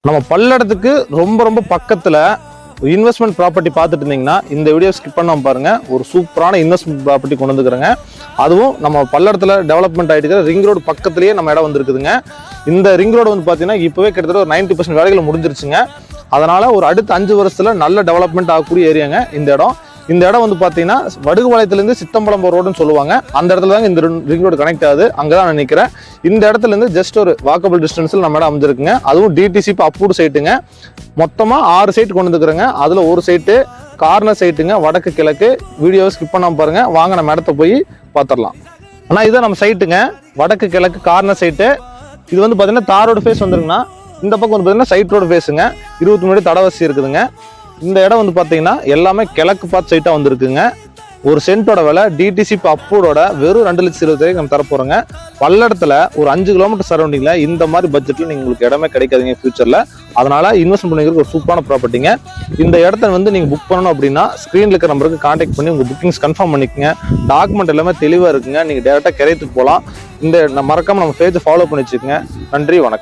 நம்ம பல்லடத்துக்கு ரொம்ப ரொம்ப பக்கத்துல இன்வெஸ்ட்மெண்ட் ப்ராப்பர்ட்டி பார்த்துட்டு இருந்தீங்கன்னா இந்த வீடியோ ஸ்கிப் பண்ணாம பாருங்க. ஒரு சூப்பரான இன்வெஸ்ட்மெண்ட் ப்ராப்பர்ட்டி கொண்டு வந்துக்கிறேங்க. அதுவும் நம்ம பல்லடத்துல டெவலப்மெண்ட் ஆகிட்டு இருக்கிற ரிங் ரோடு பக்கத்துலேயே நம்ம இடம் வந்துருக்குதுங்க. இந்த ரிங் ரோடு வந்து பார்த்தீங்கன்னா இப்போவே கிட்டத்தட்ட ஒரு 90% வேலைகள் முடிஞ்சிருச்சுங்க. அதனால ஒரு அடுத்த 5 வருஷத்துல நல்ல டெவலப்மெண்ட் ஆகக்கூடிய ஏரியாங்க இந்த இடம். இந்த இடம் வந்து பார்த்தீங்கன்னா வடுகுபாளையத்துலேருந்து சித்தம்பலம் ரோடுன்னு சொல்லுவாங்க. அந்த இடத்துல தாங்க இந்த ரிங் ரோடு கனெக்ட் ஆகுது. அங்கே தான் நான் நிற்கிறேன். இந்த இடத்துல இருந்து ஜஸ்ட் ஒரு வாக்கபிள் டிஸ்டன்ஸில் நம்ம இடம் அமைஞ்சிருக்குங்க. அதுவும் டிடிசிபி அப்ரூவ்டு சைட்டுங்க. மொத்தமாக 6 சைட் கொண்டு வந்துக்கிறேங்க. அதில் ஒரு சைட்டு கார்னர் சைட்டுங்க, வடக்கு கிழக்கு. வீடியோவை ஸ்கிப் பண்ணாமல் பாருங்க. வாங்க நம்ம இடத்த போய் பார்த்துடலாம். ஆனால் இதுதான் நம்ம சைட்டுங்க, வடக்கு கிழக்கு கார்னர் சைட்டு. இது வந்து பார்த்தீங்கன்னா தார் ரோடு ஃபேஸ் வந்துருக்குன்னா, இந்த பக்கம் வந்து பார்த்தீங்கன்னா சைட் ரோடு ஃபேஸுங்க. 23 அடி தடவசி இருக்குதுங்க. இந்த இடம் வந்து பார்த்தீங்கன்னா எல்லாமே கிழக்கு பார்த்து சைட்டாக வந்துருக்குங்க. ஒரு சென்ட்டோட விலை டிடிசிபி அப்ரூவோட வெறும் 2,20,000 நம்ம தரப்போகிறோங்க. பல்லடத்தில் ஒரு 5 கிலோமீட்டர் சரௌண்டிங்கில் இந்த மாதிரி பட்ஜெட்டில் நீங்கள் உங்களுக்கு இடமே கிடைக்காதுங்க ஃபியூச்சரில். அதனால் இன்வெஸ்ட்மெண்ட் பண்ணிக்கிறதுக்கு ஒரு சூப்பரான ப்ராப்பர்ட்டிங்க. இந்த இடத்த வந்து நீங்கள் புக் பண்ணணும் அப்படின்னா ஸ்க்ரீனில் இருக்கிற நம்பருக்கு கான்டாக்ட் பண்ணி உங்கள் புக்கிங்ஸ் கன்ஃபார்ம் பண்ணிக்கோங்க. டாக்குமெண்ட் எல்லாமே தெளிவாக இருக்குங்க. நீங்கள் டேரெக்டாக கிரையத்துக்கு போகலாம். இந்த மறக்காமல் நம்ம பேஜை ஃபாலோ பண்ணி வச்சுக்கோங்க. நன்றி, வணக்கம்.